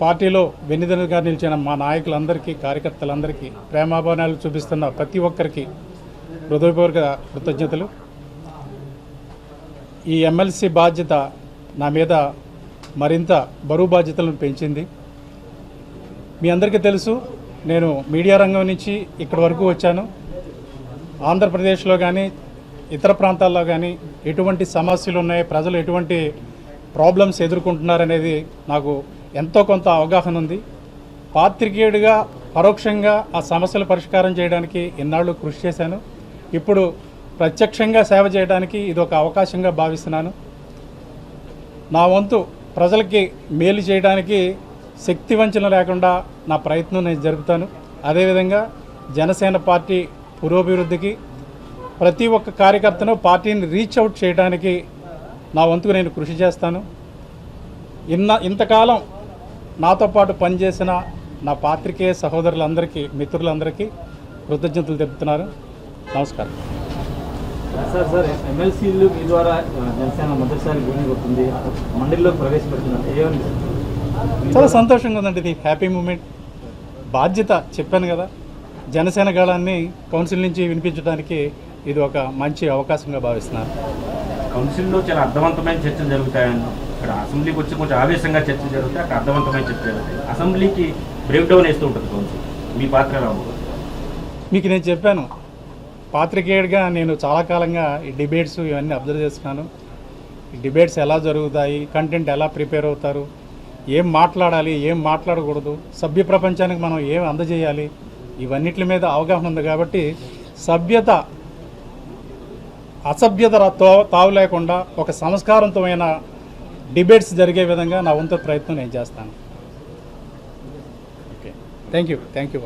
పార్టీలో వెన్నుదన్నుగా నిలిచిన మా నాయకులందరికీ, కార్యకర్తలందరికీ, ప్రేమాభిమానాలు చూపిస్తున్న ప్రతి ఒక్కరికి హృదయపూర్వక కృతజ్ఞతలు. ఈ ఎమ్మెల్సీ బాధ్యత నా మీద మరింత బరువు బాధ్యతలను పెంచింది. మీ అందరికీ తెలుసు, నేను మీడియా రంగం నుంచి ఇక్కడి వరకు వచ్చాను. ఆంధ్రప్రదేశ్లో కానీ ఇతర ప్రాంతాల్లో కానీ ఎటువంటి సమస్యలు ఉన్నాయి, ప్రజలు ఎటువంటి ప్రాబ్లమ్స్ ఎదుర్కొంటున్నారనేది నాకు ఎంతో కొంత అవగాహన ఉంది. పాత్రికేయుడిగా పరోక్షంగా ఆ సమస్యల పరిష్కారం చేయడానికి ఇన్నాళ్ళు కృషి చేశాను. ఇప్పుడు ప్రత్యక్షంగా సేవ చేయడానికి ఇది ఒక అవకాశంగా భావిస్తున్నాను. నా వంతు ప్రజలకి మేలు చేయడానికి శక్తి వంచన లేకుండా నా ప్రయత్నం నేను జరుపుతాను. అదేవిధంగా జనసేన పార్టీ పురోభివృద్ధికి ప్రతి ఒక్క కార్యకర్తను పార్టీని రీచ్ అవుట్ చేయడానికి నా వంతుకు నేను కృషి చేస్తాను. ఇంతకాలం నాతో పాటు పనిచేసిన నా పాత్రికేయ సహోదరులందరికీ, మిత్రులందరికీ కృతజ్ఞతలు తెలుపుతున్నారు. నమస్కారం. సార్ ఎమ్మెల్సీలు మీ ద్వారా జనసేన మొదటిసారి భూమి కొడుతుంది, మండలిలో ప్రవేశపెడుతున్నారు. చాలా సంతోషంగా ఉందండి. ఇది హ్యాపీ మూమెంట్. బాధ్యత చెప్పాను కదా, జనసేన గాళాన్ని కౌన్సిల్ నుంచి వినిపించడానికి ఇది ఒక మంచి అవకాశంగా భావిస్తున్నాను. కౌన్సిల్లో చాలా అర్థవంతమైన చర్చలు జరుగుతాయని, ఇక్కడ అసెంబ్లీకి వచ్చి కొంచెం ఆవేశంగా చర్చలు జరుగుతాయి, అక్కడ అర్థవంతమైన చర్చలు జరుగుతాయి. అసెంబ్లీకి బ్రేక్ డౌన్ వేస్తూ ఉంటుంది కౌన్సిల్. మీ పాత్ర రావు. మీకు నేను చెప్పాను, పాత్రికేయుడిగా నేను చాలా కాలంగా ఈ డిబేట్స్ ఇవన్నీ అబ్జర్వ్ చేస్తున్నాను. ఈ డిబేట్స్ ఎలా జరుగుతాయి, కంటెంట్ ఎలా ప్రిపేర్ అవుతారు, ఏం మాట్లాడాలి, ఏం మాట్లాడకూడదు, సభ్య ప్రపంచానికి మనం ఏం అందజేయాలి, ఇవన్నిటి మీద అవగాహన ఉంది. కాబట్టి సభ్యత అసభ్యత తావు లేకుండా ఒక సంస్కారవంతమైన డిబేట్స్ జరిగే విధంగా నా వంతు ప్రయత్నం నేను చేస్తాను. Okay, thank you.